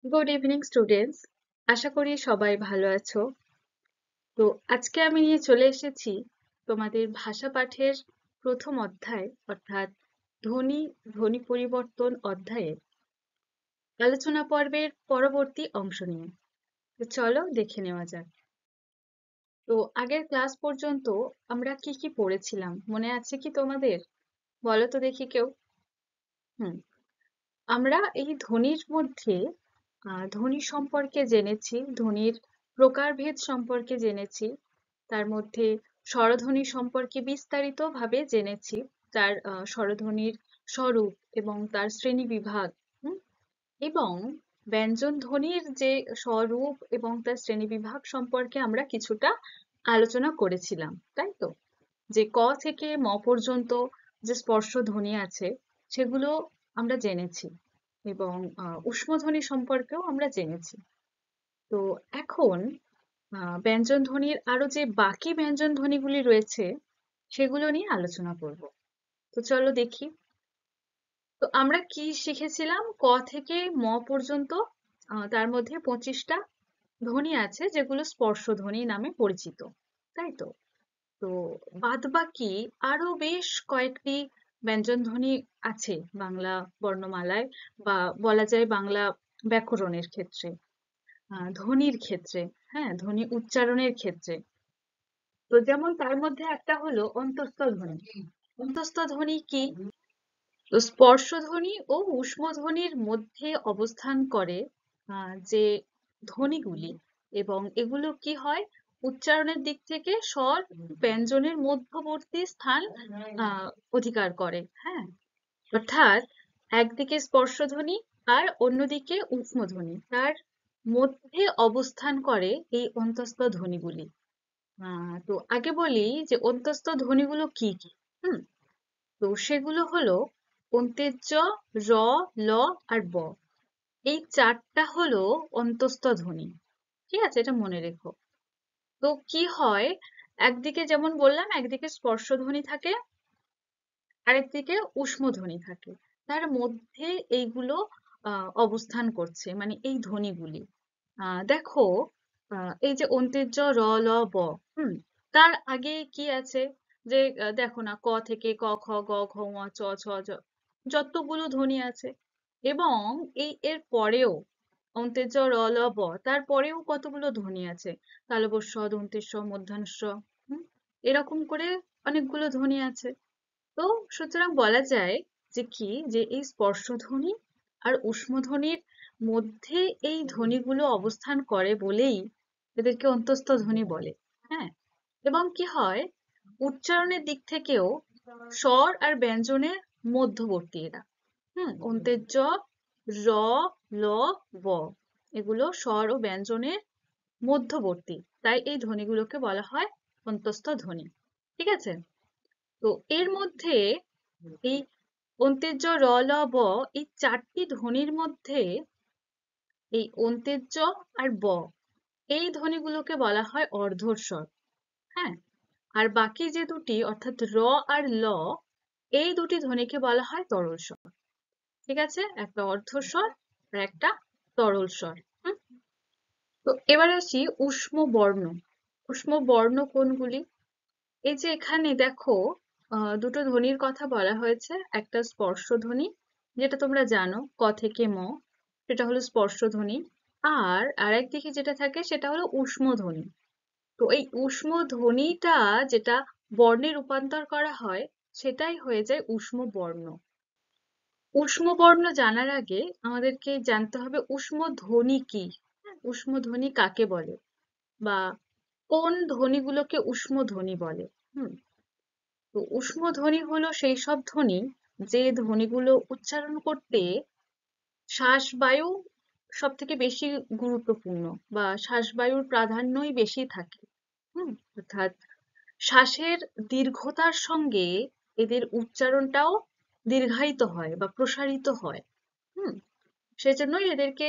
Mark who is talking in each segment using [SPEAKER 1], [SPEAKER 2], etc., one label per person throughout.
[SPEAKER 1] Good evening students. আশা করি সবাই ভালো আছো। তো আজকে আমি নিয়ে চলে এসেছি তোমাদের ভাষা পাঠের প্রথম অধ্যায় অর্থাৎ ধ্বনি ধ্বনি পরিবর্তন অধ্যায়ের আলোচনা পর্বের পরবর্তী অংশ নিয়ে। তো চলো দেখে নেওয়া যাক। তো আগের ক্লাস পর্যন্ত আমরা কি কি পড়েছিলাম মনে আছে কি তোমাদের? বলো তো দেখি কেউ। হুম আমরা এই ধ্বনির মধ্যে ধ্বনি সম্পর্কে জেনেছি, ধ্বনির প্রকারভেদ সম্পর্কে জেনেছি, তার মধ্যে স্বরধ্বনি সম্পর্কে বিস্তারিতভাবে জেনেছি, তার স্বরধ্বনির স্বরূপ এবং তার শ্রেণীবিভাগ। হুম, এবং ব্যঞ্জন ধ্বনির যে স্বরূপ এবং তার শ্রেণীবিভাগ সম্পর্কে আমরা কিছুটা আলোচনা করেছিলাম, তাই তো? যে ক থেকে ম পর্যন্ত যে স্পর্শ ধ্বনি আছে সেগুলো আমরা জেনেছি এবং ঊষ্মধ্বনি সম্পর্কেও আমরা জেনেছি। তো এখন ব্যঞ্জন ধ্বনির আরো যে বাকি ব্যঞ্জন ধ্বনিগুলি রয়েছে সেগুলো নিয়ে আলোচনা করব। তো চলো দেখি। তো আমরা কি শিখেছিলাম? ক থেকে ম পর্যন্ত তার মধ্যে 25টা ধ্বনি আছে যেগুলো স্পর্শ ধ্বনি নামে পরিচিত, তাই তো? তো বাদবাকি আরো বেশ কয়েকটি ব্যঞ্জনধ্বনি আছে বাংলা বর্ণমালায়, বা বলা যায় বাংলা ব্যাকরণের ক্ষেত্রে, ধ্বনির ক্ষেত্রে, হ্যাঁ, ধ্বনি উচ্চারণের ক্ষেত্রে। তো যেমন তার মধ্যে একটা হলো অন্তঃস্থ ধ্বনি। অন্তঃস্থ ধ্বনি কি? তো স্পর্শ ধ্বনি ও ঊষ্ম ধ্বনির মধ্যে অবস্থান করে যে ধ্বনিগুলি, এবং এগুলো কি হয়, উচ্চারণের দিক থেকে স্বর ব্যঞ্জনের মধ্যবর্তী স্থান অধিকার করে। হ্যাঁ, অর্থাৎ একদিকে স্পর্শ ধ্বনি আর অন্যদিকে ঊষ্ম ধ্বনি, তার মধ্যে অবস্থান করে এই অন্তঃস্থ ধ্বনিগুলি। তো আগে বলি যে অন্তঃস্থ ধ্বনিগুলো কি কি। হুম তো সেগুলো হলো অন্ত্যেজ, র, ল আর ব। এই চারটা হলো অন্তঃস্থ ধ্বনি। ঠিক আছে, এটা মনে রেখো। তো কি হয়, একদিকে যেমন বললাম, একদিকে স্পর্শ ধ্বনি থাকে, আরেকদিকে ঊষ্ম ধ্বনি থাকে। তার মধ্যে এইগুলো অবস্থান করছে, মানে এই ধ্বনিগুলি। দেখো, এই যে অন্ত্যেজ, র, ল, ব, হুম তার আগে কি আছে? যে দেখো না, ক থেকে ক, খ, গ, ঘ, ঙ, চ, ছ, জ, যতগুলো ধ্বনি আছে। এবং এর পরেও অন্ত্যেজ, র, ল, ব, তারপরেও কতগুলো ধ্বনি আছে, তালব্য শ, দন্ত্যের স, মূর্ধন্য ষ। এরকম করে অনেকগুলো ধ্বনি আছে। তো সুতরাং বলা যায় যে কি, যে এই স্পর্শধ্বনি আর ঊষ্মধ্বনির মধ্যে এই ধ্বনিগুলো অবস্থান করে বলেই এদেরকে অন্তঃস্থ ধ্বনি বলে। হ্যাঁ, এবং কি হয়, উচ্চারণের দিক থেকেও স্বর আর ব্যঞ্জনের মধ্যবর্তী এরা। অন্ত্যেজ, র, ল, ব, এগুলো স্বর ও ব্যঞ্জনের মধ্যবর্তী, তাই এই ধ্বনিগুলোকে বলা হয় অন্তঃস্থ ধ্বনি। ঠিক আছে? তো এর মধ্যে এই অন্ত্যেজ, র, ল, ব, এই চারটি ধ্বনির মধ্যে এই অন্ত্যেজ আর ব, এই ধ্বনিগুলোকে বলা হয় অর্ধস্বর। হ্যাঁ, আর বাকি যে দুটি অর্থাৎ র আর ল, এই দুটি ধ্বনিকে বলা হয় তরল স্বর। ঠিক আছে, একটা অর্ধস্বর আর একটা তরল স্বর। হুম? তো এবার আসি ঊষ্ম বর্ণ। ঊষ্ম বর্ণ কোনগুলি? এই যে এখানে দেখো, দুটো ধ্বনির কথা বলা হয়েছে। একটা স্পর্শ ধ্বনি, যেটা তোমরা জানো ক থেকে ম, সেটা হলো স্পর্শ ধ্বনি। আর আরেকদিকে যেটা থাকে সেটা হলো ঊষ্ম ধ্বনি। তো এই ঊষ্ম ধ্বনিটা যেটা বর্ণে রূপান্তর করা হয়, সেটাই হয়ে যায় ঊষ্ম বর্ণ। ঊষ্ম বর্ণ জানার আগে আমাদেরকে জানতে হবে ঊষ্ম ধ্বনি কি। ঊষ্ম ধ্বনি কাকে বলে, বা কোন ধ্বনিগুলোকে ঊষ্ম ধ্বনি বলে। হুম তো ঊষ্ম ধ্বনি হলো সেই সব ধ্বনি যে ধ্বনিগুলো উচ্চারণ করতে শ্বাসবায়ু সব থেকে বেশি গুরুত্বপূর্ণ, বা শ্বাসবায়ুর প্রাধান্যই বেশি থাকে। অর্থাৎ শ্বাসের দীর্ঘতার সঙ্গে এদের উচ্চারণটাও দীর্ঘায়িত হয় বা প্রসারিত হয়। হুম সেজন্যই এদেরকে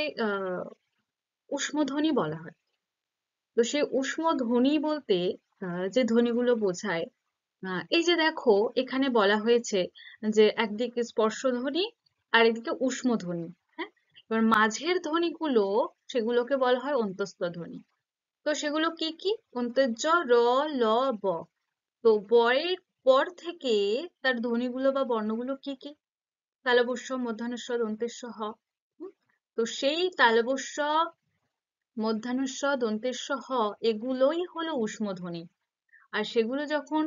[SPEAKER 1] ঊষ্মধ্বনি বলা হয়। তো সেই ঊষ্ম ধ্বনি বলতে যে ধ্বনিগুলো বোঝায়, এই যে দেখো এখানে বলা হয়েছে যে একদিকে স্পর্শ ধ্বনি আর একদিকে ঊষ্ম ধ্বনি। হ্যাঁ, এবার মাঝের ধ্বনিগুলো সেগুলোকে বলা হয় অন্তঃস্থ ধ্বনি। তো সেগুলো কি কি? অন্তর্জ, র, ল, ব। তো বয়ের পর থেকে তার ধ্বনিগুলো বা বর্ণগুলো কি কি? তালবস্য, মূর্ধন্য ষ, দন্তেশ হ। তো সেই তালবস্য, মূর্ধন্য ষ, দন্তেশ হ এগুলোই হলো ঊষ্মধ্বনি। আর সেগুলো যখন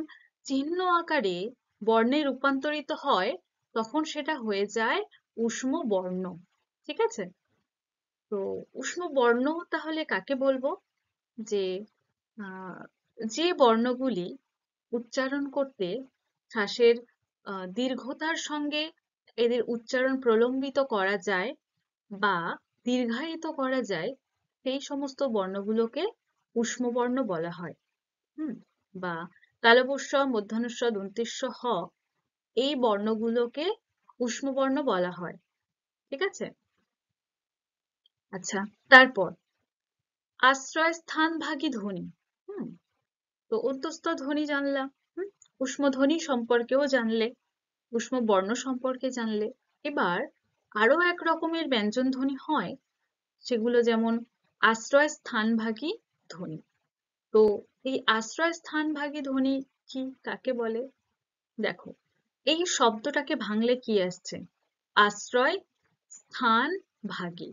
[SPEAKER 1] চিহ্ন আকারে বর্ণে রূপান্তরিত হয় তখন সেটা হয়ে যায় ঊষ্ম বর্ণ। ঠিক আছে? তো ঊষ্ম বর্ণ তাহলে কাকে বলবো? যে যে বর্ণগুলি উচ্চারণ করতে শ্বাসের দীর্ঘতার সঙ্গে এদের উচ্চারণ প্রলম্বিত করা যায় বা দীর্ঘায়িত করা যায়, সেই সমস্ত বর্ণগুলোকে ঊষ্ম বর্ণ বলা হয়। বা তালবস্য, মূর্ধন্য ষ, দন্তেশ হ এই বর্ণগুলোকে ঊষ্ম বর্ণ বলা হয়। ঠিক আছে? আচ্ছা, তারপর আশ্রয় স্থানভাগী ধ্বনি। তো অন্তঃস্থ ধ্বনি জানলাম, ঊষ্ম ধ্বনি সম্পর্কেও জানলে, ঊষ্ম বর্ণ সম্পর্কে জানলে। এবার আরো এক রকমের ব্যঞ্জন ধ্বনি হয়, সেগুলো যেমন আশ্রয় স্থানভাগী ধ্বনি। তো এই আশ্রয় স্থানভাগী ধ্বনি কি, কাকে বলে? দেখো, এই শব্দটাকে ভাঙলে কি আসছে? আশ্রয় স্থান ভাগী,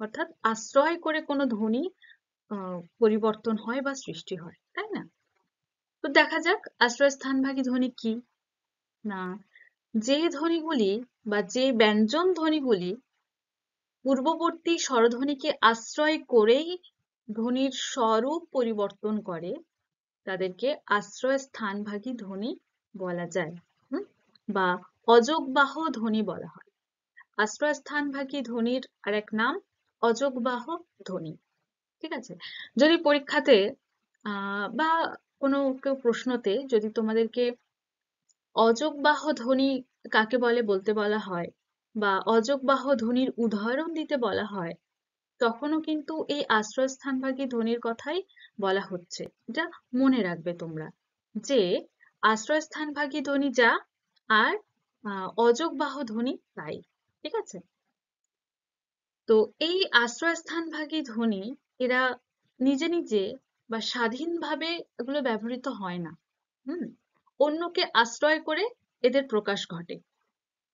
[SPEAKER 1] অর্থাৎ আশ্রয় করে কোনো ধ্বনি পরিবর্তন হয় বা সৃষ্টি হয়, তাই না? তো দেখা যাক আশ্রয় স্থানভাগী ধ্বনি কি। না, যে ধ্বনিগুলি বা যে ব্যঞ্জন ধ্বনিগুলি পূর্ববর্তী স্বরধ্বনিকে আশ্রয় করেই ধ্বনির স্বরূপ পরিবর্তন করে তাদেরকে আশ্রয় স্থানভাগী ধ্বনি বলা যায়, বা অযোগবাহ ধ্বনি বলা হয়। আশ্রয় স্থানভাগী ধ্বনির আরেক নাম অযোগবাহ ধ্বনি। ঠিক আছে? যদি পরীক্ষাতে বা কোনো কেউ প্রশ্নতে যদি তোমাদেরকে অযোগবাহ ধ্বনি কাকে বলে বলতে বলা হয় বা অযোগবাহ ধ্বনির উদাহরণ দিতে বলা হয়, তখনও কিন্তু এই আশ্রয়স্থানভাগী ধ্বনির কথাই বলা হচ্ছে। এটা মনে রাখবে তোমরা, যে আশ্রয়স্থানভাগী ধ্বনি যা আর অযোগবাহ ধ্বনি তাই। ঠিক আছে? তো এই আশ্রয়স্থানভাগী ধ্বনি এরা নিজে নিজে বা স্বাধীনভাবে এগুলো ব্যবহৃত হয় না। অন্যকে আশ্রয় করে এদের প্রকাশ ঘটে,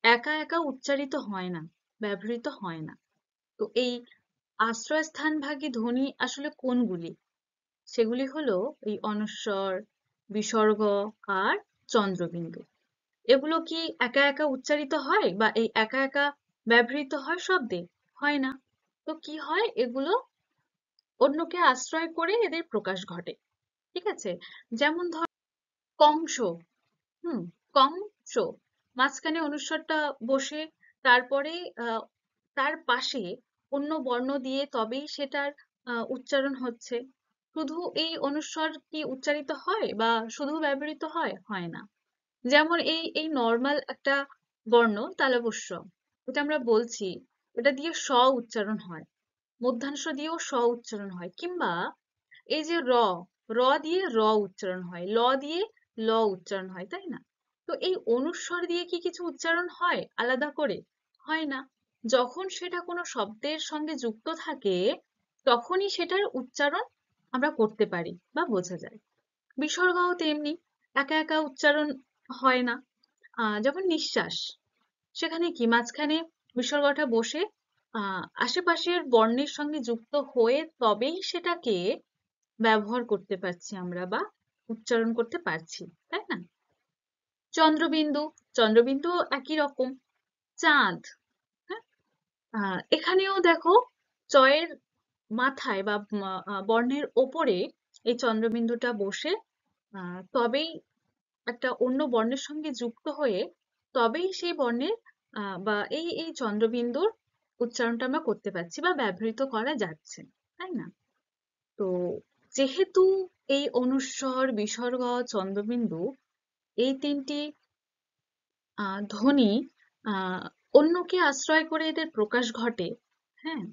[SPEAKER 1] একা একা উচ্চারিত হয় না, ব্যবহৃত হয় না। তো এই আশ্রয়স্থানভাগী ধ্বনি আসলে কোনগুলি? সেগুলি হলো এই অনস্বর, বিসর্গ আর চন্দ্রবিন্দু। এগুলো কি একা একা উচ্চারিত হয় বা এই একা একা ব্যবহৃত হয় শব্দে? হয় না। তো কি হয়? এগুলো অন্যকে আশ্রয় করে এদের প্রকাশ ঘটে। ঠিক আছে? যেমন ধর কংস, কংস, মাঝখানে অনুস্বরটা বসে তারপরে তার পাশে অন্য বর্ণ দিয়ে তবেই সেটার উচ্চারণ হচ্ছে। শুধু এই অনুস্বর কি উচ্চারিত হয় বা শুধু ব্যবহৃত হয়? হয় না। যেমন এই এই নর্মাল একটা বর্ণ তালবস্য, এটা আমরা বলছি, এটা দিয়ে স উচ্চারণ হয়, মধ্যাংশ দিয়েও স উচ্চারণ হয়, কিংবা এই যে র, র দিয়ে র উচ্চারণ হয়, ল দিয়ে ল উচ্চারণ হয়, তাই না? তো এই অনুস্বর দিয়ে কি কিছু উচ্চারণ হয় আলাদা করে? হয় না। যখন সেটা কোনো শব্দের সঙ্গে যুক্ত থাকে তখনই সেটার উচ্চারণ আমরা করতে পারি বা বোঝা যায়। বিসর্গও তেমনি একা একা উচ্চারণ হয় না। যেমন নিঃশ্বাস, সেখানে কি মাঝখানে বিসর্গটা বসে আশেপাশের বর্ণের সঙ্গে যুক্ত হয়ে তবেই সেটাকে ব্যবহার করতে পারছি আমরা বা উচ্চারণ করতে পারছি, তাই না? চন্দ্রবিন্দু, চন্দ্রবিন্দু একই রকম। চাঁদ, হ্যাঁ, এখানেও দেখো চয়ের মাথায় বা বর্ণের ওপরে এই চন্দ্রবিন্দুটা বসে তবেই একটা অন্য বর্ণের সঙ্গে যুক্ত হয়ে তবেই সেই বর্ণের বা এই এই চন্দ্রবিন্দুর উচ্চারণটা আমরা করতে পারছি বা ব্যবহৃত করা যাচ্ছে, তাই না? তো যেহেতু এই অনুস্বর, বিসর্গ, চন্দ্রবিন্দু এই তিনটি ধ্বনি অন্যকে আশ্রয় করে এদের প্রকাশ ঘটে, হ্যাঁ,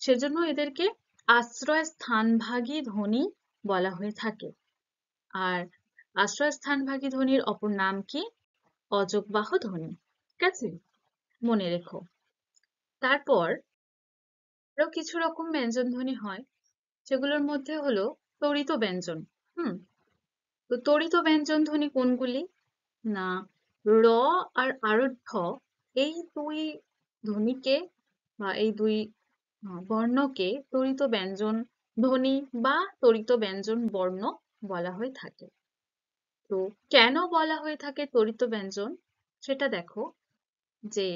[SPEAKER 1] সেজন্য এদেরকে আশ্রয় স্থানভাগী ধ্বনি বলা হয়ে থাকে। আর আশ্রয় স্থানভাগী ধ্বনির অপর নাম কি? অযোগবাহ ধ্বনি। ঠিক আছে? মনে রেখো। তারপর আরো কিছু রকম ব্যঞ্জন ধ্বনি হয়, সেগুলোর মধ্যে হলো তড়িত ব্যঞ্জন। হুম। তো তড়িত ব্যঞ্জন ধ্বনি কোনগুলি? না, র আর আরোঢ এই দুই ধ্বনিকে বা এই দুই বর্ণকে তড়িত ব্যঞ্জন ধ্বনি বা তড়িত ব্যঞ্জন বর্ণ বলা হয়ে থাকে। তো কেন বলা হয়ে থাকে তড়িত ব্যঞ্জন, সেটা দেখো, যে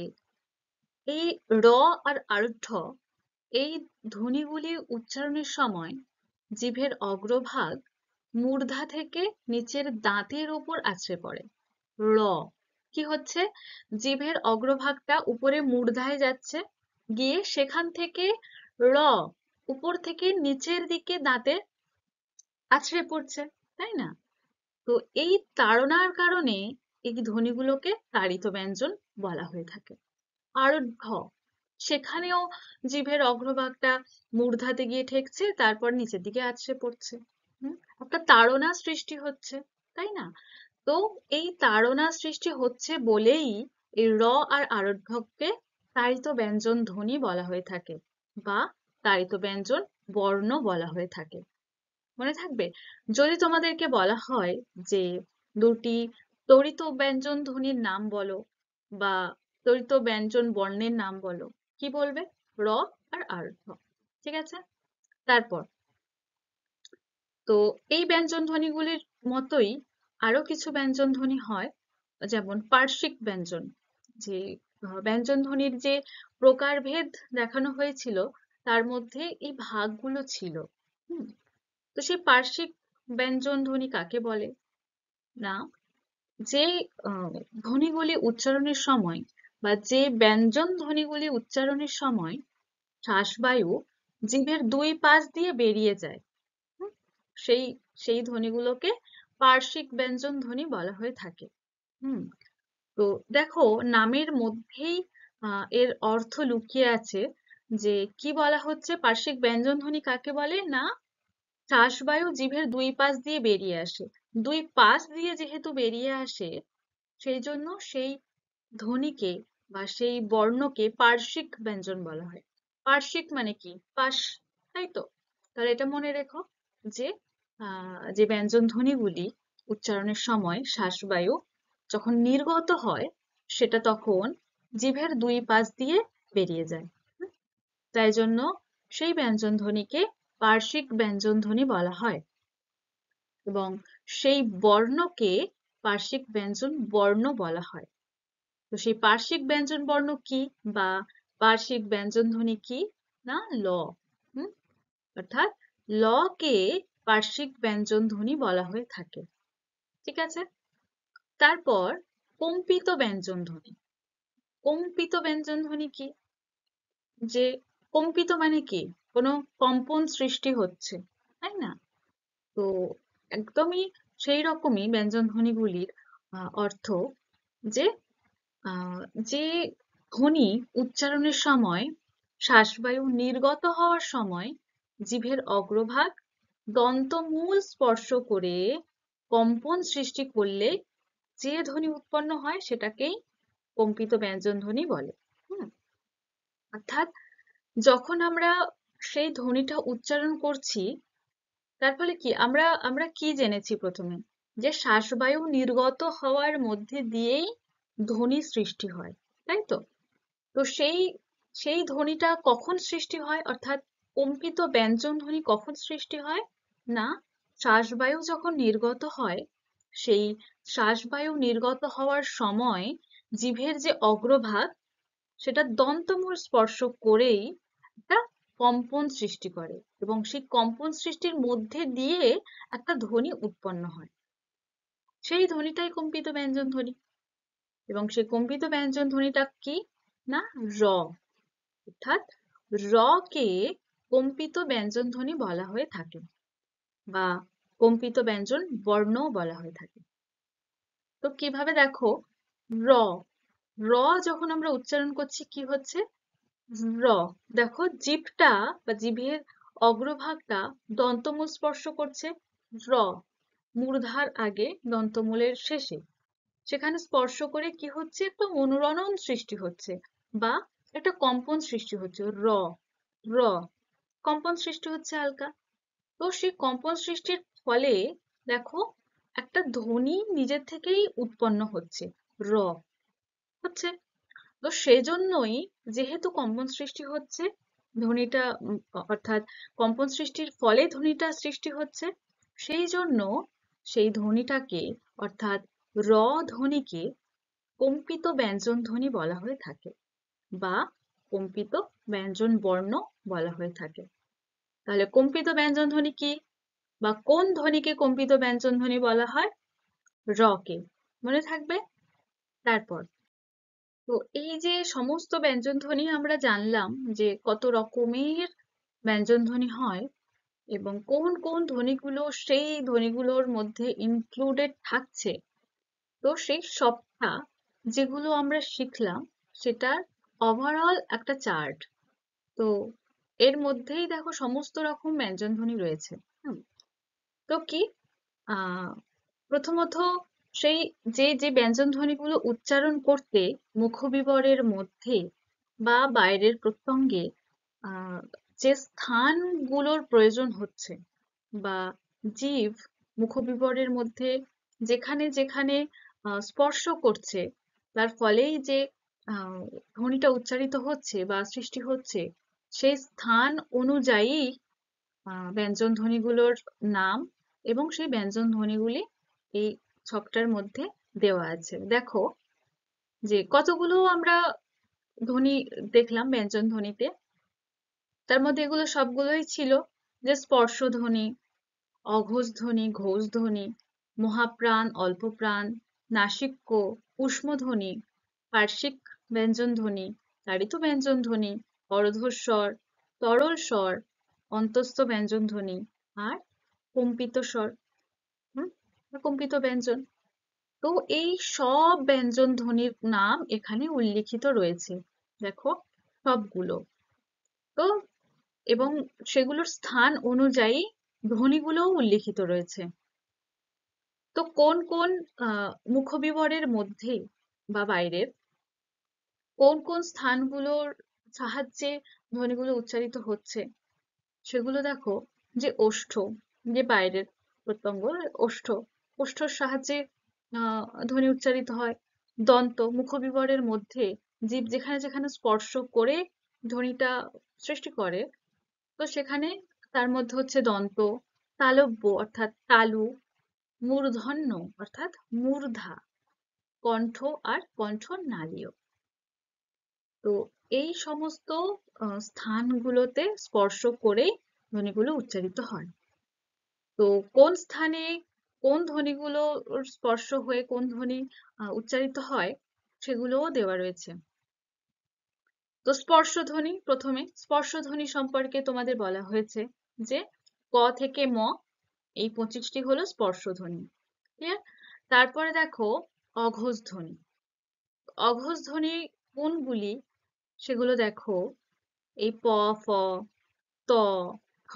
[SPEAKER 1] এই র আর আরুদ্ধ এই ধ্বনিগুলি উচ্চারণের সময় জিভের অগ্রভাগ মূর্ধা থেকে নিচের দাঁতের উপর আছড়ে পড়ে। র কি হচ্ছে, জিভের অগ্রভাগটা উপরে মূর্ধায় যাচ্ছে, গিয়ে সেখান থেকে র উপর থেকে নিচের দিকে দাঁতে আছড়ে পড়ছে, তাই না? তো এই তাড়নার কারণে এই ধ্বনিগুলোকে তাড়িত ব্যঞ্জন বলা হয়ে থাকে। আরোঢ সেখানেও জিভের অগ্রভাগটা মূর্ধাতে গিয়ে ঠেকছে, তারপর নিচের দিকে আছড়ে পড়ছে। একটা তাড়না সৃষ্টি হচ্ছে, তাই না? তো এই তাড়না সৃষ্টি হচ্ছে বলেই এই র আর আরোঢকে তাড়িত ব্যঞ্জন ধ্বনি বলা হয়ে থাকে বা তাড়িত ব্যঞ্জন বর্ণ বলা হয়ে থাকে। মনে থাকবে, যদি তোমাদেরকে বলা হয় যে দুটি তড়িত ব্যঞ্জন ধ্বনির নাম বলো বা তড়িত ব্যঞ্জন বর্ণের নাম বলো, কি বলবে? র আর আরম্ভ। ঠিক আছে। তারপর তো এই ব্যঞ্জন ধ্বনিগুলির মতোই আরো কিছু ব্যঞ্জন ধ্বনি হয়, যেমন পার্শ্বিক ব্যঞ্জন। যে ব্যঞ্জন ধ্বনির যে প্রকারভেদ দেখানো হয়েছিল, তার মধ্যে এই ভাগগুলো ছিল। হুম। তো সেই পার্শ্বিক ব্যঞ্জন ধ্বনি কাকে বলে? না, যে ধ্বনিগুলি উচ্চারণের সময় বা যে ব্যঞ্জন ধ্বনিগুলি উচ্চারণের সময় শ্বাসবায়ু জিভের দুই পাশ দিয়ে বেরিয়ে যায়, হুম, সেই সেই ধ্বনিগুলোকে পার্শ্বিক ব্যঞ্জন ধ্বনি বলা হয়ে থাকে। হুম। তো দেখো, নামের মধ্যেই এর অর্থ লুকিয়ে আছে, যে কি বলা হচ্ছে, পার্শ্বিক ব্যঞ্জন ধ্বনি কাকে বলে? না, শ্বাসবায়ু জিভের দুই পাশ দিয়ে বেরিয়ে আসে। দুই পাশ দিয়ে যেহেতু বেরিয়ে আসে, সেই জন্য সেই ধ্বনিকে বা সেই বর্ণকে পার্শ্বিক ব্যঞ্জন বলা হয়। পার্শ্বিক মানে কি? পাশ, তাই তো? তাহলে এটা মনে রেখো, যে যে ব্যঞ্জন ধ্বনিগুলি উচ্চারণের সময় শ্বাসবায়ু যখন নির্গত হয়, সেটা তখন জিভের দুই পাশ দিয়ে বেরিয়ে যায়। তাই জন্য সেই ব্যঞ্জন ধ্বনিকে পার্শ্বিক ব্যঞ্জন ধ্বনি বলা হয়, এবং সেই বর্ণকে পার্শ্বিক ব্যঞ্জন বর্ণ বলা হয়। তো সেই পার্শ্বিক ব্যঞ্জন বর্ণ কি বা পার্শ্বিক ব্যঞ্জন ধ্বনি কি? না, ল। হুম। অর্থাৎ ল কে পার্শ্বিক ব্যঞ্জন ধ্বনি বলা হয়ে থাকে। ঠিক আছে। তারপর কম্পিত ব্যঞ্জন ধ্বনি। কম্পিত ব্যঞ্জন ধ্বনি কি? যে কম্পিত মানে কি? কোনো কম্পন সৃষ্টি হচ্ছে, তাই না? তো একদমই সেই রকমই ব্যঞ্জন ধ্বনিগুলির অর্থ, যে যে ধ্বনি উচ্চারণের সময় শ্বাসবায়ু নির্গত হওয়ার সময় জিভের অগ্রভাগ দন্তমূল স্পর্শ করে কম্পন সৃষ্টি করলে যে ধ্বনি উৎপন্ন হয়, সেটাকেই কম্পিত ব্যঞ্জন ধ্বনি বলে। হুম। অর্থাৎ যখন আমরা সেই ধ্বনিটা উচ্চারণ করছি, তার ফলে কি আমরা আমরা কি জেনেছি প্রথমে? যে শ্বাসবায়ু নির্গত হওয়ার মধ্যে দিয়েই ধ্বনি সৃষ্টি হয়, তাই তো? তো সেই সেই ধ্বনিটা কখন সৃষ্টি হয়, অর্থাৎ কম্পিত ব্যঞ্জন ধ্বনি কখন সৃষ্টি হয়? না, শ্বাসবায়ু যখন নির্গত হয়, সেই শ্বাসবায়ু নির্গত হওয়ার সময় জিভের যে অগ্রভাগ, সেটা দন্তমূল স্পর্শ করেই একটা কম্পন সৃষ্টি করে, এবং সেই কম্পন সৃষ্টির মধ্যে দিয়ে একটা ধ্বনি উৎপন্ন হয়। সেই ধ্বনিটাই কম্পিত ব্যঞ্জন ধ্বনি। এবং সেই কম্পিত ব্যঞ্জন ধ্বনিটা কি? না, র। অর্থাৎ র কে কম্পিত ব্যঞ্জন ধ্বনি বলা হয়ে থাকে বা কম্পিত ব্যঞ্জন বর্ণ বলা হয়ে থাকে। তো কিভাবে দেখো, র র যখন আমরা উচ্চারণ করছি, কি হচ্ছে? র। দেখো, জিভটা বা জিভের অগ্রভাগটা দন্তমূল স্পর্শ করছে। র মূর্ধার আগে, দন্তমূলের শেষে, সেখানে স্পর্শ করে কি হচ্ছে? একটা অনুরণন সৃষ্টি হচ্ছে বা একটা কম্পন সৃষ্টি হচ্ছে। র র, কম্পন সৃষ্টি হচ্ছে হালকা। তো সেই কম্পন সৃষ্টির ফলে দেখো একটা ধ্বনি নিজের থেকেই উৎপন্ন হচ্ছে, র হচ্ছে। তো সেজন্যই যেহেতু কম্পন সৃষ্টি হচ্ছে, ধ্বনিটা অর্থাৎ কম্পন সৃষ্টির ফলে ধ্বনিটা সৃষ্টি হচ্ছে, সেই জন্য সেই ধ্বনিটাকে অর্থাৎ র ধ্বনিকে কম্পিত ব্যঞ্জন ধ্বনি বলা হয়ে থাকে বা কম্পিত ব্যঞ্জন বর্ণ বলা হয়ে থাকে। তাহলে কম্পিত ব্যঞ্জন ধ্বনি কি বা কোন ধ্বনিকে কম্পিত ব্যঞ্জন ধ্বনি বলা হয়? র কে। মনে থাকবে? তারপর তো এই যে সমস্ত ব্যঞ্জনধ্বনি আমরা জানলাম যে কত রকমের ব্যঞ্জনধ্বনি হয় এবং কোন কোন ধ্বনিগুলো সেই ধ্বনিগুলোর মধ্যে ইনক্লুডেড থাকছে, তো সেই সবটা যেগুলো আমরা শিখলাম সেটার ওভারঅল একটা চার্ট। তো এর মধ্যেই দেখো সমস্ত রকম ব্যঞ্জনধ্বনি রয়েছে। তো কি আহ প্রথমত সেই যে যে ব্যঞ্জনধ্বনিগুলো উচ্চারণ করতে মুখবিবরের মধ্যে বা বাইরের প্রত্যঙ্গে আহ, যে স্থানগুলোর প্রয়োজন হচ্ছে বা জীব মুখবিবরের মধ্যে যেখানে যেখানে স্পর্শ করছে, তার ফলেই যে আহ, ধ্বনিটা উচ্চারিত হচ্ছে বা সৃষ্টি হচ্ছে, সেই স্থান অনুযায়ী ব্যঞ্জন ধ্বনিগুলোর নাম এবং সেই ব্যঞ্জন ধ্বনিগুলি এই ছকটার মধ্যে দেওয়া আছে। দেখো যে কতগুলো আমরা ধ্বনি দেখলাম ব্যঞ্জন ধ্বনিতে, তার মধ্যে এগুলো সবগুলোই ছিল যে স্পর্শ ধ্বনি, অঘোষ ধ্বনি, ঘোষ ধ্বনি, মহাপ্রাণ, অল্পপ্রাণ, নাসিক্য, ঊষ্মধ্বনি, পার্শ্বিক ব্যঞ্জন ধ্বনি, তাড়িত ব্যঞ্জন ধ্বনি, অর্ধস্বর, তরল স্বর, অন্তস্থ ব্যঞ্জন ধ্বনি আর কম্পিত স্বর, হুম, কম্পিত ব্যঞ্জন। তো এই সব ব্যঞ্জন ধ্বনির নাম এখানে উল্লিখিত রয়েছে। দেখো সবগুলো। তো এবং সেগুলোর স্থান অনুযায়ী ধ্বনিগুলোও উল্লিখিত রয়েছে। তো কোন কোন মুখবিবরের মধ্যে বা বাইরের কোন কোন স্থানগুলোর সাহায্যে ধ্বনিগুলো উচ্চারিত হচ্ছে সেগুলো দেখো। যে ওষ্ঠ, যে বাইরের প্রত্যঙ্গ, ওষ্ঠ, ওষ্ঠর সাহায্যে ধ্বনি উচ্চারিত হয়। দন্ত, মুখবিবরের মধ্যে জীব যেখানে যেখানে স্পর্শ করে ধ্বনিটা সৃষ্টি করে, তো সেখানে তার মধ্যে হচ্ছে দন্ত। তালব্য অর্থাৎ তালু, মূর্ধন্য অর্থাৎ মূর্ধা, কণ্ঠ আর কণ্ঠনালীয়। তো এই সমস্ত স্থানগুলোতে স্পর্শ করে ধ্বনিগুলো উচ্চারিত হয়। তো কোন স্থানে কোন ধ্বনিগুলো স্পর্শ হয়ে কোন ধ্বনি উচ্চারিত হয় সেগুলোও দেওয়া রয়েছে। তো স্পর্শধ্বনি, প্রথমে স্পর্শধ্বনি সম্পর্কে তোমাদের বলা হয়েছে যে ক থেকে ম এই 25টি হলো স্পর্শধ্বনি। ক্লিয়ার? তারপরে দেখো অঘোষ ধ্বনি। অঘোষ ধ্বনি কোনগুলি সেগুলো দেখো, এই প, ফ, ত, ঠ,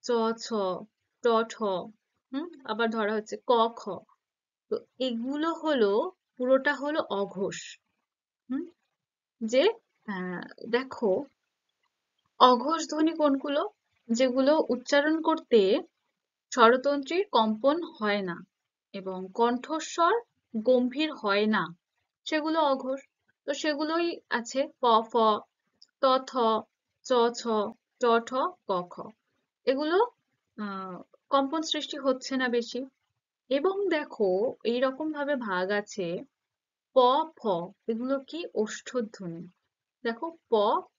[SPEAKER 1] চ, ছ, ট, ঠ, আবার ধরা হচ্ছে ক, খ। তো এগুলো হলো পুরোটা হলো অঘোষ। হুম যে দেখো অঘোষ ধ্বনি কোনগুলো, যেগুলো উচ্চারণ করতে স্বরতন্ত্রীর কম্পন হয় না এবং কণ্ঠস্বর গম্ভীর হয় না, সেগুলো অঘোষ। তো সেগুলোই আছে প, ফ, ত, থ, চ, ছ, ট, ঠ, ক, খ। এগুলো কম্পন সৃষ্টি হচ্ছে না বেশি। এবং দেখো এইরকম ভাবে ভাগ আছে প, ফ, এগুলো কি ওষ্ঠধ্বনি। দেখো প,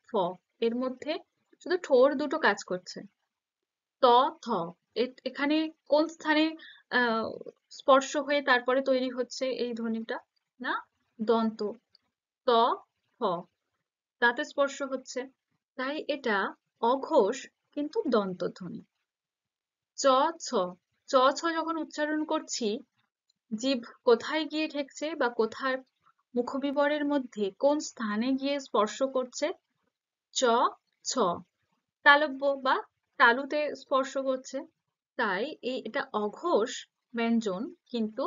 [SPEAKER 1] ফ এর মধ্যে শুধু ঠোঁট দুটো কাজ করছে। ত, থ এখানে কোন স্থানে আহ স্পর্শ হয়ে তারপরে তৈরি হচ্ছে এই ধ্বনিটা? না, দন্ত। ত, ফ তাতে স্পর্শ হচ্ছে, তাই এটা অঘোষ কিন্তু দন্তধ্বনি। চ, ছ, চ, ছ যখন উচ্চারণ করছি, জিভ কোথায় গিয়ে ঠেকছে বা কোথায় মুখবিবরের মধ্যে কোন স্থানে গিয়ে স্পর্শ করছে? চ, ছ, তালব্য বা তালুতে স্পর্শ করছে, তাই এটা অঘোষ ব্যঞ্জন কিন্তু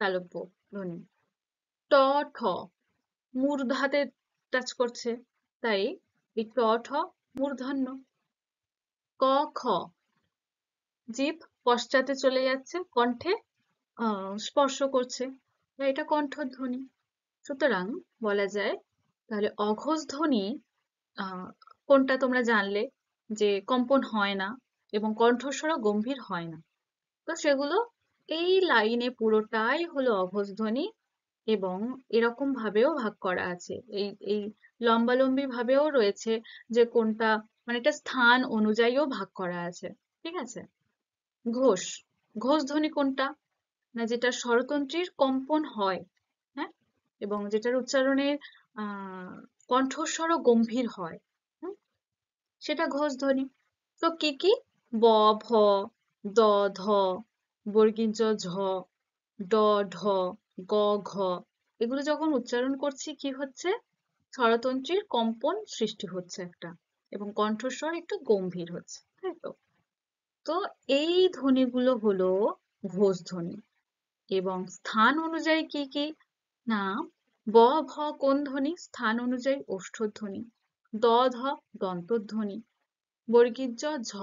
[SPEAKER 1] তালব্য ধ্বনি। ট, ঠ মূর্ধাতে টাচ করছে, তাই এই ট, ঠ মূর্ধন্য। ক খ, জিভ পশ্চাতে চলে যাচ্ছে, কণ্ঠে স্পর্শ করছে, এটা কণ্ঠধ্বনি। সুতরাং বলা যায় তাহলে অঘোষ ধ্বনি কোনটা তোমরা জানলে যে কম্পন হয় না এবং কণ্ঠস্বরও গম্ভীর হয় না। তো সেগুলো এই লাইনে পুরোটাই হলো অঘোষ ধ্বনি এবং এরকম ভাবেও ভাগ করা আছে, এই এই লম্বালম্বি ভাবেও রয়েছে যে কোনটা, মানে এটা স্থান অনুযায়ীও ভাগ করা আছে। ঠিক আছে। ঘোষ, ঘোষ ধ্বনি কোনটা? না যেটা স্বরতন্ত্রীর কম্পন হয়, হ্যাঁ, এবং যেটার উচ্চারণের কণ্ঠস্বরও গম্ভীর হয়, সেটা ঘোষ ধ্বনি। তো কি কি? ব, ভ, দ, ধ, বর্গীয় জ, ঝ, ড, ঢ, গ, ঘ, এগুলো যখন উচ্চারণ করছি কি হচ্ছে? স্বরতন্ত্রীর কম্পন সৃষ্টি হচ্ছে একটা, এবং কণ্ঠস্বর একটু গম্ভীর হচ্ছে, তাই তো? তো এই ধ্বনিগুলো হলো ঘোষ ধ্বনি। এবং স্থান অনুযায়ী কি কি? না, ব, ভ কোন ধ্বনি? স্থান অনুযায়ী ওষ্ঠধ্বনি। দ, ধ দন্তধ্বনি। বর্গীয় জ, ঝ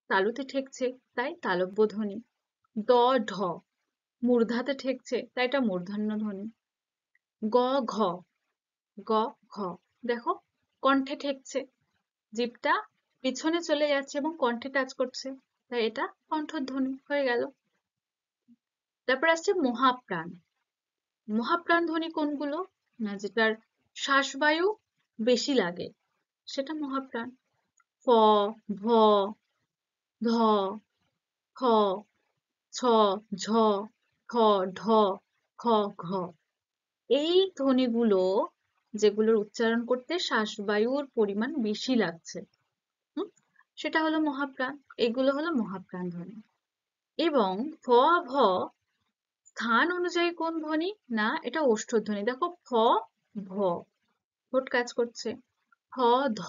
[SPEAKER 1] তালুতে ঠেকছে, তাই তালব্য ধ্বনি। দ, ঢ মূর্ধাতে ঠেকছে, তাই এটা মূর্ধন্য ধ্বনি। গ, ঘ, গ, ঘ দেখো কণ্ঠে ঠেকছে, জিভটা পিছনে চলে যাচ্ছে এবং কণ্ঠে টাচ করছে, তাই এটা কণ্ঠধ্বনি হয়ে গেল। তারপর আসছে মহাপ্রাণ। মহাপ্রাণ ধ্বনি কোনগুলো? না যেটার শ্বাসবায়ু বেশি লাগে, সেটা মহাপ্রাণ। ফ, ভ, ধ, খ, ছ, ঝ, ঠ, ঢ, খ, ঘ, এই ধ্বনিগুলো যেগুলোর উচ্চারণ করতে শ্বাসবায়ুর পরিমাণ বেশি লাগছে, সেটা হলো মহাপ্রাণ। এগুলো হলো মহাপ্রাণ ধ্বনি। এবং ফ, ভ স্থান অনুযায়ী কোন ধ্বনি? না এটা ওষ্ঠধ্বনি। দেখো ফ, ভ ঠোঁট কাজ করছে। হ, ধ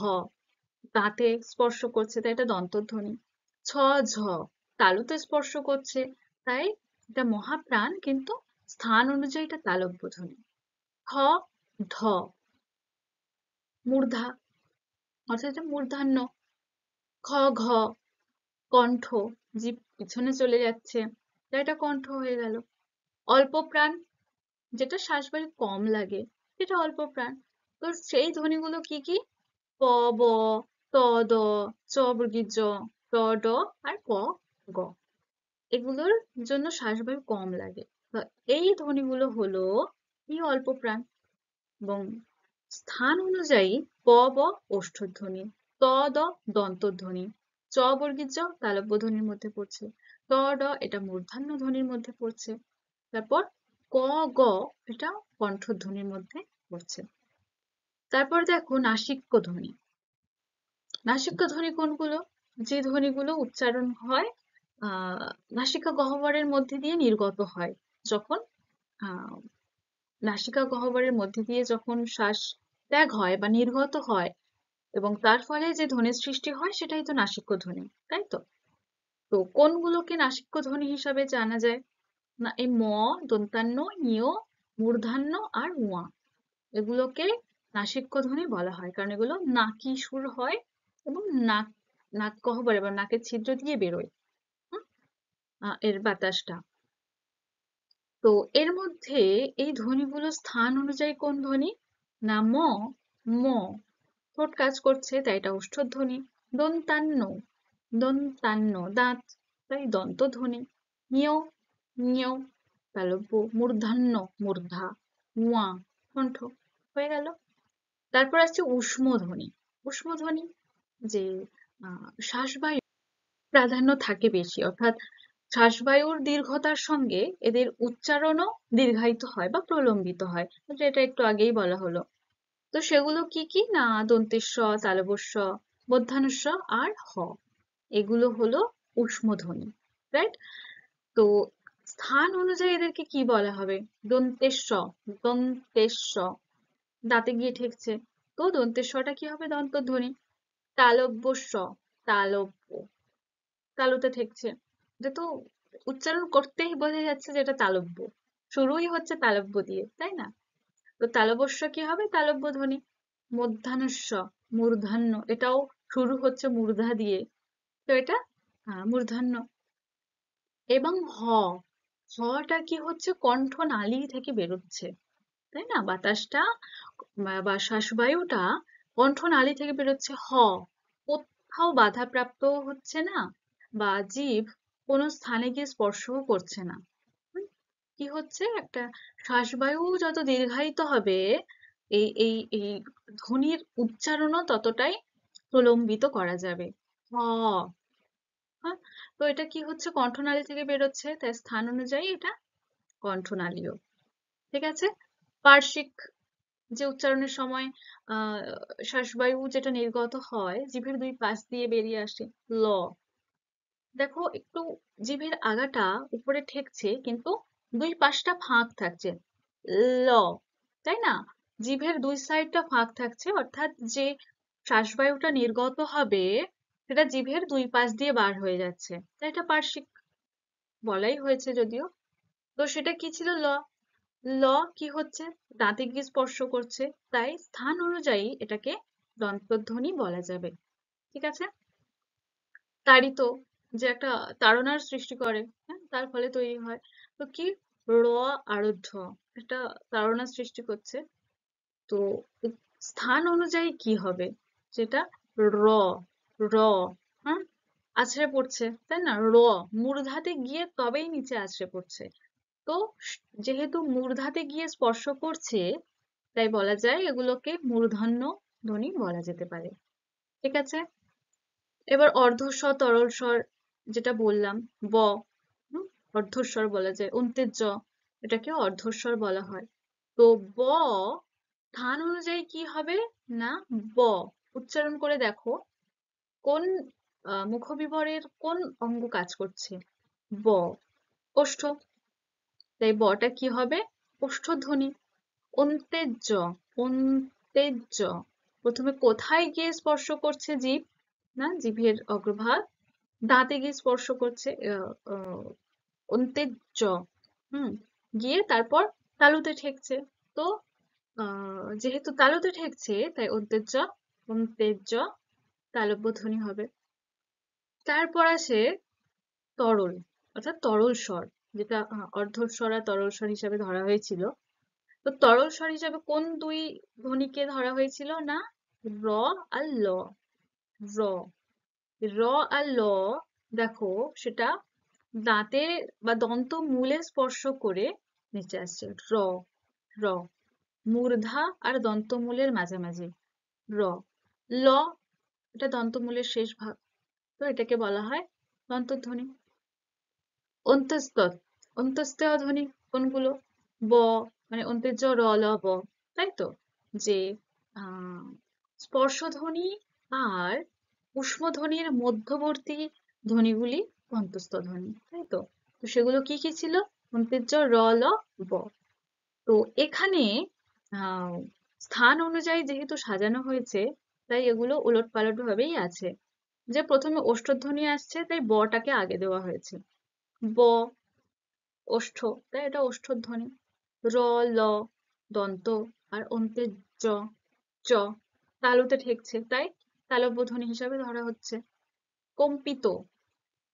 [SPEAKER 1] দাঁতে স্পর্শ করছে, তাই এটা দন্তধ্বনি। ছ, ঝ তালুতে স্পর্শ করছে, তাই এটা মহাপ্রাণ, কিন্তু স্থান অনুযায়ী এটা তালব্য ধ্বনি। খ, ঢ মূর্ধা, অর্থাৎ এটা মূর্ধান্য। খ, ঘ কণ্ঠ, জিভ পিছনে চলে যাচ্ছে, তাই এটা কণ্ঠ হয়ে গেল। অল্প প্রাণ, যেটা শ্বাসবায়ু কম লাগে, সেটা অল্প প্রাণ। তো সেই ধ্বনিগুলো কি কি? প, ব, ত, দ, চ বর্গীয় জ, ট, ড আর ক, গ, এগুলোর জন্য শ্বাসবায়ু কম লাগে। তো এই ধ্বনিগুলো হলো কি? অল্প প্রাণ। এবং স্থান অনুযায়ী প, ব ওষ্ঠধ্বনি, ত, দ দন্তধ্বনি, চ বর্গীয় জ তালব্য ধ্বনির মধ্যে পড়ছে, ট, ড এটা মূর্ধন্য ধ্বনির মধ্যে পড়ছে, তারপর ক, গ এটা কণ্ঠধ্বনির মধ্যে পড়ছে। তারপর দেখো নাসিক্য ধ্বনি। নাসিক্য ধ্বনি কোনগুলো? যে ধ্বনিগুলো উচ্চারণ হয় নাসিকা গহ্বরের মধ্যে দিয়ে নির্গত হয়, যখন আহ নাসিকা গহ্বরের মধ্যে দিয়ে যখন শ্বাস ত্যাগ হয় বা নির্গত হয় এবং তার ফলে যে ধ্বনির সৃষ্টি হয়, সেটাই তো নাসিক্য ধ্বনি, তাই তো? তো কোনগুলোকে নাসিক্য ধ্বনি হিসাবে জানা যায়? না এই ম, দন্তান্ন, ইয়, মূর্ধান্য আর উয়া, এগুলোকে নাসিক্য ধ্বনি বলা হয়, কারণ এগুলো নাকি সুর হয় এবং নাক নাক গহ্বরে বা নাকের ছিদ্র দিয়ে বেরোয় এর বাতাসটা। তো এর মধ্যে এই ধ্বনিগুলো স্থান অনুযায়ী কোন ধ্বনি? না ম, ম ঠোঁট কাজ করছে, তাই এটা ওষ্ঠধ্বনি। দন্তান্ন, দন্তান্ন দাঁত, তাই দন্তধ্বনি। ঞ, ঞ তালব্য। মূর্ধান্য, মূর্ধা। উয়া কণ্ঠ, হয়ে গেল। তারপর আসছে ঊষ্ম ধ্বনি। ঊষ্ম ধ্বনি যে শ্বাসবায়ু প্রাধান্য থাকে বেশি, অর্থাৎ শ্বাসবায়ুর দীর্ঘতার সঙ্গে এদের উচ্চারণও দীর্ঘায়িত হয় বা প্রলম্বিত হয়, যেটা একটু আগেই বলা হলো। তো সেগুলো কি কি? না দন্তেস্ব, তালবস্য, মধ্যাহ্নস্ব আর হ, এগুলো হলো ঊষ্ম ধ্বনি, রাইট? তো স্থান অনুযায়ী এদেরকে কি বলা হবে? দন্তেস্ব, দন্তেস্ব দাঁতে গিয়ে ঠেকছে, তো দন্তেশ্বটা কি হবে? দন্তধ্বনি। তালব্যস্ব, তালব্য তালুতে ঠেকছে, এটা তো উচ্চারণ করতেই বোঝা যাচ্ছে যে এটা তালব্য, শুরুই হচ্ছে তালব্য দিয়ে, তাই না? তো তালবস্য কি হবে? তালব্য ধ্বনি। মূর্ধন্যস্ব, মূর্ধন্য, এটাও শুরু হচ্ছে মূর্ধা দিয়ে, তো এটা মূর্ধন্য। এবং হটা কি হচ্ছে, কণ্ঠনালী থেকে বেরোচ্ছে, তাই না? বাতাসটা বা শ্বাসবায়ুটা কণ্ঠনালী থেকে বেরোচ্ছে। কোথাও বাধাপ্রাপ্ত হচ্ছে না, বা জীব কোনো স্থানে গিয়ে স্পর্শও করছে না। হুম, কি হচ্ছে, একটা শ্বাসবায়ু যত দীর্ঘায়িত হবে, এই এই এই ধ্বনির উচ্চারণও ততটাই প্রলম্বিত করা যাবে। হ হ্যাঁ, তো এটা কি হচ্ছে, কণ্ঠনালী থেকে বেরোচ্ছে, তাই স্থান অনুযায়ী এটা কণ্ঠনালীয়। ঠিক আছে। পার্শ্বিক, যে উচ্চারণের সময় আহ শ্বাসবায়ু যেটা নির্গত হয় জিভের দুই পাশ দিয়ে বেরিয়ে আসে, ল। দেখো একটু জিভের আগাটা উপরে ঠেকছে, কিন্তু দুই পাশটা ফাঁক থাকছে, ল, তাই না? জিভের দুই সাইডটা ফাঁক থাকছে, অর্থাৎ যে শ্বাসবায়ুটা নির্গত হবে সেটা জিভের দুই পাশ দিয়ে বার হয়ে যাচ্ছে, তাই এটা পার্শ্বিক বলাই হয়েছে যদিও। তো সেটা কি ছিল, ল। ল কি হচ্ছে, দাঁতে গিয়ে স্পর্শ করছে, তাই স্থান অনুযায়ী এটাকে দন্তধ্বনি বলা যাবে। ঠিক আছে। তাড়িত, যে একটা তাড়নার সৃষ্টি করে, হ্যাঁ, তার ফলে তৈরি হয়। তো কি, র আরুদ্ধ, একটা তাড়নার সৃষ্টি করছে। তো স্থান অনুযায়ী কি হবে, যেটা র, র, হ্যাঁ, আছড়ে পড়ছে, তাই না? মূর্ধাতে গিয়ে তবেই নিচে আছড়ে পড়ছে। তো যেহেতু মূর্ধাতে গিয়ে স্পর্শ করছে, তাই বলা যায় এগুলোকে মূর্ধন্য ধ্বনি বলা যেতে পারে। ঠিক আছে। এবার অর্ধস্বর তরল স্বর, যেটা বললাম, ব, হুম, অর্ধস্বর বলা যায়, অন্ত্যের জ, এটাকে অর্ধস্বর বলা হয়। তো ব স্থান অনুযায়ী কি হবে, না, ব, উচ্চারণ করে দেখো কোন মুখবিবরের কোন অঙ্গ কাজ করছে, ব, ওষ্ঠ, তাই বটা কি হবে, ওষ্ঠধ্বনি। অন্ত্যেজ, অন্ত্যেজ, প্রথমে কোথায় গিয়ে স্পর্শ করছে জিভ, না, জিভের অগ্রভাগ দাঁতে গিয়ে স্পর্শ করছে, অন্ত্যেজ, হুম, গিয়ে তারপর তালুতে ঠেকছে। তো যেহেতু তালুতে ঠেকছে, তাই অন্ত্যেজ, অন্ত্যেজ তালব্য ধ্বনি হবে। তারপর আসে তরল, অর্থাৎ তরল স্বর, যেটা অর্ধস্বর আর তরল স্বর হিসাবে ধরা হয়েছিল। তো তরল স্বর হিসাবে কোন দুই ধ্বনিকে ধরা হয়েছিল, না, র আর ল। র, র আর ল, দেখো সেটা দাঁতে বা দন্ত মূলে স্পর্শ করে নিচে আসছে, র, র, মূর্ধা আর দন্তমূলের মাঝামাঝি, র। ল, এটা দন্তমূলের শেষ ভাগ, তো এটাকে বলা হয় দন্তধ্বনি। অন্তঃস্থ, অন্তঃস্থ ধ্বনি কোনগুলো, ব, মানে অন্তের জ, র, ল, ব, তাই তো, যে আহ স্পর্শধ্বনি আর ঊষ্মধ্বনির মধ্যবর্তী ধ্বনিগুলি অন্তঃস্থ ধ্বনি, তাই তো। তো সেগুলো কি কি ছিল, অন্তের জ, র, ল, ব। তো এখানে আহ স্থান অনুযায়ী যেহেতু সাজানো হয়েছে, তাই এগুলো উলটপালট ভাবেই আছে, যে প্রথমে ওষ্ঠধ্বনি আসছে, তাই বটাকে আগে দেওয়া হয়েছে, ব, ওষ্ঠ, তাই এটা ওষ্ঠধ্বনি। র, ল, দন্ত, আর অন্তে জ, চ, তালুতে ঠেকছে, তাই তালব্য ধ্বনি হিসাবে ধরা হচ্ছে। কম্পিত,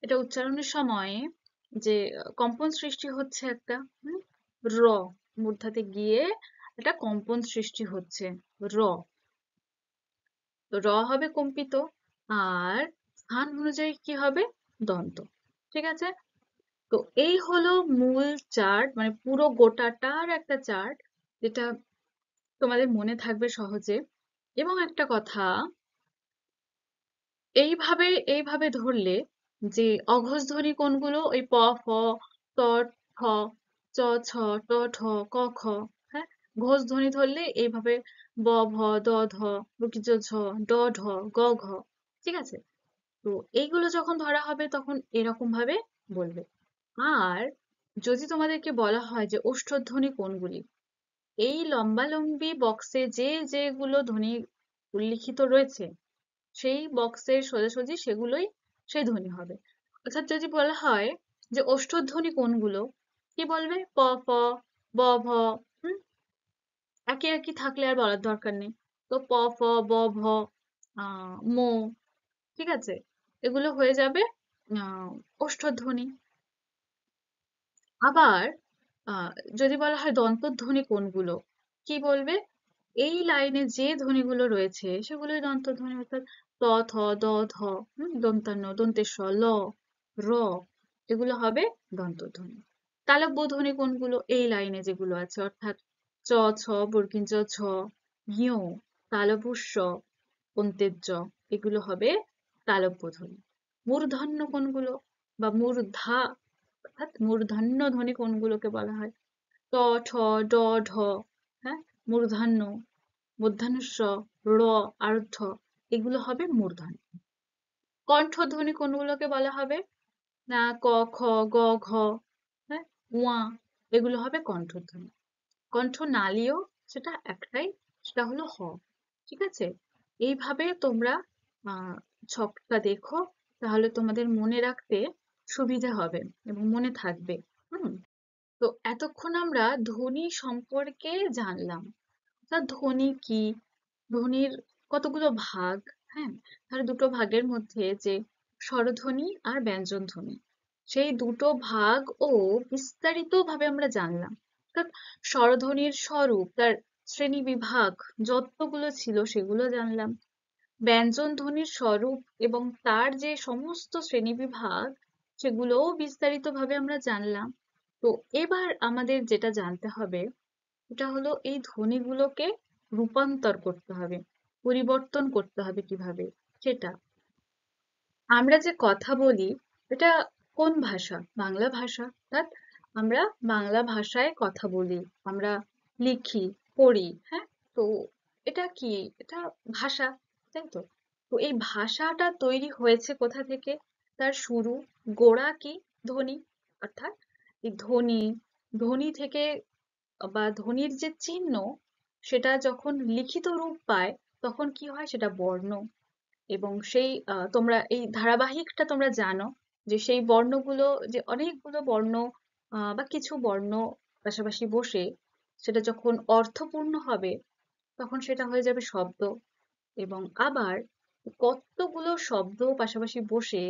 [SPEAKER 1] এটা উচ্চারণের সময় যে কম্পন সৃষ্টি হচ্ছে একটা, র, মূর্ধাতে গিয়ে একটা কম্পন সৃষ্টি হচ্ছে, র। তো র হবে কম্পিত, আর স্থান অনুযায়ী কি হবে, দন্ত। ঠিক আছে। তো এই হলো মূল চার্ট, মানে পুরো গোটাটার একটা চার্ট, যেটা তোমাদের মনে থাকবে সহজে। এবং একটা কথা, এইভাবে এইভাবে ধরলে যে অঘোষ ধ্বনি কোনগুলো, ওই প, ফ, ত, ঠ, চ, ছ, ট, ঠ, ক, খ, হ্যাঁ। ঘোষ ধ্বনি ধরলে এইভাবে ব, ভ, দ, ধ, রুকিজ ঝ, ড, ঢ, গ, ঘ। ঠিক আছে। তো এইগুলো যখন ধরা হবে তখন এরকম ভাবে বলবে। আর যদি তোমাদেরকে বলা হয় যে ওষ্ঠধ্বনি কোনগুলি, এই লম্বালম্বি বক্সে যে যেগুলো ধ্বনি উল্লিখিত রয়েছে, সেই বক্সের সোজাসুজি সেগুলোই সেই ধ্বনি হবে। অর্থাৎ যদি বলা হয় যে ওষ্ঠধ্বনি কোনগুলো, কি বলবে, প, ফ, ব, ভ, হুম, একই একই থাকলে আর বলার দরকার নেই। তো প, ফ, ব, ভ, ম, ঠিক আছে, এগুলো হয়ে যাবে ওষ্ঠধ্বনি। আবার আহ, যদি বলা হয় দন্তধ্বনি কোনগুলো, কি বলবে? এই লাইনে যে ধ্বনিগুলো রয়েছে সেগুলোই দন্তধ্বনি, অর্থাৎ ত, থ, দ, ধ, দন্তান্ন, দন্তেশ, ল, র, এগুলো হবে দন্তধ্বনি। তালব্য ধ্বনি কোনগুলো? এই লাইনে যেগুলো আছে, অর্থাৎ চ, ছ, বর্গিঞ্চ ঝ, ঞ, তালব্য শ, অন্ত্যের জ, এগুলো হবে তালব্য ধ্বনি। মূর্ধন্য কোনগুলো বা মূর্ধা, অর্থাৎ মূর্ধন্য ধ্বনি কোনগুলোকে বলা হয়? ট, ঠ, ড, ঢ, হ্যাঁ, মূর্ধন্য, মূর্ধন্য ষ, র, আর্ধ, এগুলো হবে মূর্ধন্য। কণ্ঠধ্বনি কোনগুলোকে বলা হবে? না, ক, খ, গ, ঘ, হ্যাঁ, ওয়া, এগুলো হবে কণ্ঠধ্বনি। কণ্ঠ নালীয় সেটা একটাই, সেটা হলো হ। ঠিক আছে, এইভাবে তোমরা ছকটা দেখো, তাহলে তোমাদের মনে রাখতে সুবিধা হবে এবং মনে থাকবে। হুম। তো এতক্ষণ আমরা ধ্বনি সম্পর্কে জানলাম। অর্থাৎ ধ্বনি কি, ধ্বনির কতগুলো ভাগ, হ্যাঁ, তার দুটো ভাগের মধ্যে যে স্বরধ্বনি আর ব্যঞ্জন ধ্বনি, সেই দুটো ভাগ ও বিস্তারিত ভাবে আমরা জানলাম। অর্থাৎ স্বরধ্বনির স্বরূপ, তার শ্রেণী বিভাগ যতগুলো ছিল সেগুলো জানলাম। ব্যঞ্জন ধ্বনির স্বরূপ এবং তার যে সমস্ত শ্রেণীবিভাগ সেগুলোও বিস্তারিতভাবে আমরা জানলাম। তো এবার আমাদের যেটা জানতে হবে এটা হলো এই ধ্বনিগুলোকে রূপান্তর করতে হবে, পরিবর্তন করতে হবে কিভাবে সেটা। আমরা যে কথা বলি এটা কোন ভাষা? বাংলা ভাষা, অর্থাৎ আমরা বাংলা ভাষায় কথা বলি, আমরা লিখি, পড়ি, হ্যাঁ। তো এটা কি? এটা ভাষা, তাই তো? তো এই ভাষাটা তৈরি হয়েছে কোথা থেকে? তার শুরু, গোড়া কি? ধ্বনি। অর্থাৎ এই ধ্বনি, ধ্বনি থেকে বা ধ্বনির যে চিহ্ন সেটা যখন লিখিত রূপ পায় তখন কি হয়? সেটা বর্ণ। এবং সেই তোমরা এই ধারাবাহিকটা তোমরা জানো যে সেই বর্ণগুলো, যে অনেকগুলো বর্ণ বা কিছু বর্ণ পাশাপাশি বসে সেটা যখন অর্থপূর্ণ হবে তখন সেটা হয়ে যাবে শব্দ। এবং আবার কতগুলো শব্দ পাশাপাশি বসে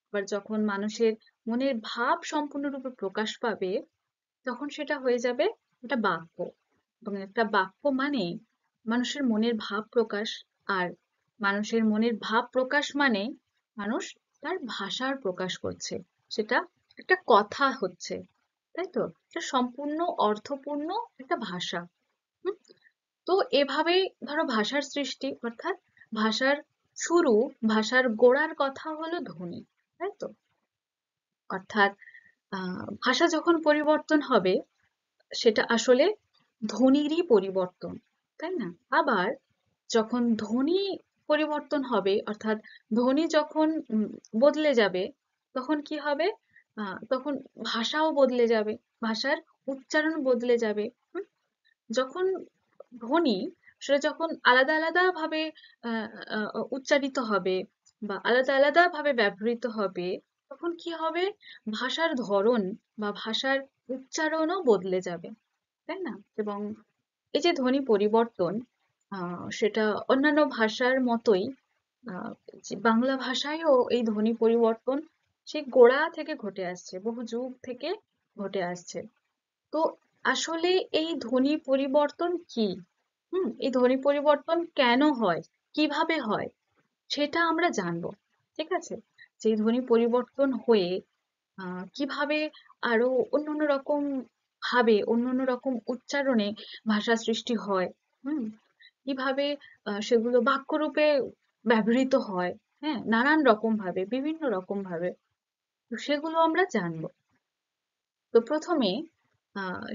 [SPEAKER 1] আবার যখন মানুষের মনের ভাব সম্পূর্ণরূপে প্রকাশ পাবে তখন সেটা হয়ে যাবে একটা বাক্য। এবং একটা বাক্য মানে মানুষের মনের ভাব প্রকাশ। আর মানুষের মনের ভাব প্রকাশ মানে মানুষ তার ভাষার প্রকাশ করছে, সেটা একটা কথা হচ্ছে, তাই তো? এটা সম্পূর্ণ অর্থপূর্ণ একটা ভাষা। হুম। তো এভাবেই ধরো ভাষার সৃষ্টি, অর্থাৎ ভাষার শুরু, ভাষার গোড়ার কথা হলো ধ্বনি, তাই তো? অর্থাৎ ভাষা যখন পরিবর্তন হবে সেটা আসলে ধ্বনিরই পরিবর্তন, তাই না? আবার যখন ধ্বনি পরিবর্তন হবে, অর্থাৎ ধ্বনি যখন বদলে যাবে তখন কি হবে? তখন ভাষাও বদলে যাবে, ভাষার উচ্চারণ বদলে যাবে। হুম? যখন ধ্বনি সেটা যখন আলাদা আলাদা ভাবে আহ, উচ্চারিত হবে বা আলাদা আলাদা ভাবে ব্যবহৃত হবে তখন কি হবে? ভাষার ধরন বা ভাষার উচ্চারণও বদলে যাবে, তাই না? এবং এই যে ধ্বনি পরিবর্তন সেটা অন্যান্য ভাষার মতোই আহ, যে বাংলা ভাষায়ও এই ধ্বনি পরিবর্তন সেই গোড়া থেকে ঘটে আসছে, বহু যুগ থেকে ঘটে আসছে। তো আসলে এই ধ্বনি পরিবর্তন কি? এই ধ্বনি পরিবর্তন কেন হয়, কিভাবে হয়, সেটা আমরা জানবো। ঠিক আছে, যে এই ধ্বনি পরিবর্তন হয়ে কিভাবে আরো অন্যান্য রকম ভাবে, অন্যান্য রকম উচ্চারণে ভাষা সৃষ্টি হয়, হুম, কিভাবে সেগুলো বাক্যরূপে ব্যবহৃত হয়, হ্যাঁ, নানান রকম ভাবে, বিভিন্ন রকম ভাবে, তো সেগুলো আমরা জানবো। তো প্রথমে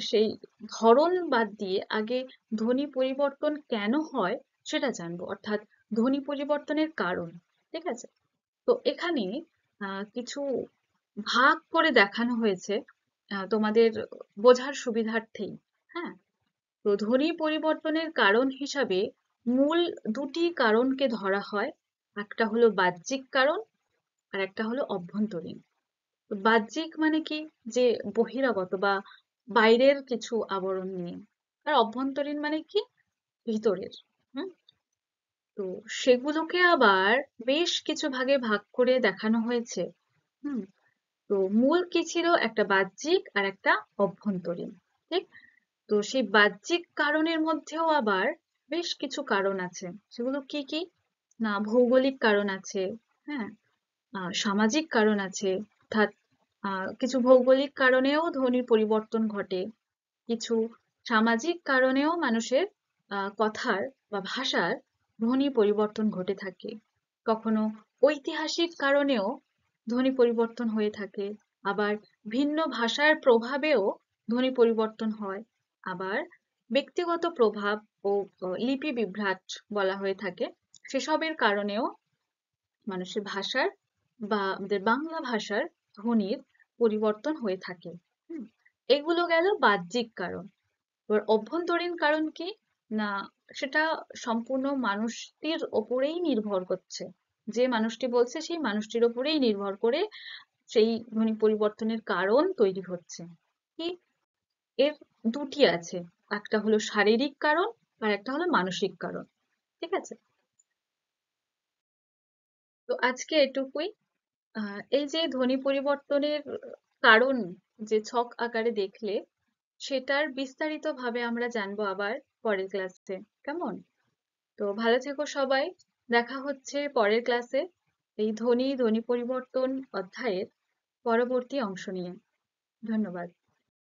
[SPEAKER 1] সেই ধরন বাদ দিয়ে আগে ধ্বনি পরিবর্তন কেন হয় সেটা জানবো, অর্থাৎ ধ্বনি পরিবর্তনের কারণ। ঠিক আছে, তো এখানে কিছু ভাগ করে দেখানো হয়েছে তোমাদের বোঝার সুবিধার্থেই। হ্যাঁ, তো ধ্বনি পরিবর্তনের কারণ হিসাবে মূল দুটি কারণকে ধরা হয়। একটা হলো বাহ্যিক কারণ আর একটা হলো অভ্যন্তরীণ। বাহ্যিক মানে কি? যে বহিরাগত বা বাইরের কিছু আবরণ নিয়ে। আর অভ্যন্তরীণ মানে কি? ভিতরের। হুম, তো সেগুলোকে আবার বেশ কিছু ভাগে ভাগ করে দেখানো হয়েছে। হুম তো মূল কি ছিল? একটা বাহ্যিক আর একটা অভ্যন্তরীণ। ঠিক? তো সেই বাহ্যিক কারণের মধ্যেও আবার বেশ কিছু কারণ আছে। সেগুলো কি কি? না, ভৌগোলিক কারণ আছে, হ্যাঁ, সামাজিক কারণ আছে, অর্থাৎ কিছু ভৌগোলিক কারণেও ধ্বনির পরিবর্তন ঘটে, কিছু সামাজিক কারণেও মানুষের কথার বা ভাষার ধ্বনি পরিবর্তন ঘটে থাকে, কখনো ঐতিহাসিক কারণেও ধ্বনি পরিবর্তন হয়ে থাকে, আবার ভিন্ন ভাষার প্রভাবেও ধ্বনি পরিবর্তন হয়, আবার ব্যক্তিগত প্রভাব ও লিপি বিভ্রাট বলা হয়ে থাকে, সেসবের কারণেও মানুষের ভাষার বা আমাদের বাংলা ভাষার ধ্বনির পরিবর্তন হয়ে থাকে। হুম, এগুলো গেল বাহ্যিক কারণ। এবার অভ্যন্তরীণ কারণ কি? না, সেটা সম্পূর্ণ মানুষটির ওপরেই নির্ভর করছে। যে মানুষটি বলছে সেই মানুষটির ওপরেই নির্ভর করে সেই ধ্বনি পরিবর্তনের কারণ তৈরি হচ্ছে। কি? এর দুটি আছে, একটা হলো শারীরিক কারণ আর একটা হলো মানসিক কারণ। ঠিক আছে? তো আজকে এটুকুই। এই যে ধ্বনি পরিবর্তনের কারণ যে ছক আকারে দেখলে, সেটার বিস্তারিত ভাবে আমরা জানবো আবার পরের ক্লাসে। কেমন? তো ভালো থেকো সবাই। দেখা হচ্ছে পরের ক্লাসে এই ধ্বনি পরিবর্তন অধ্যায়ের পরবর্তী অংশ নিয়ে। ধন্যবাদ।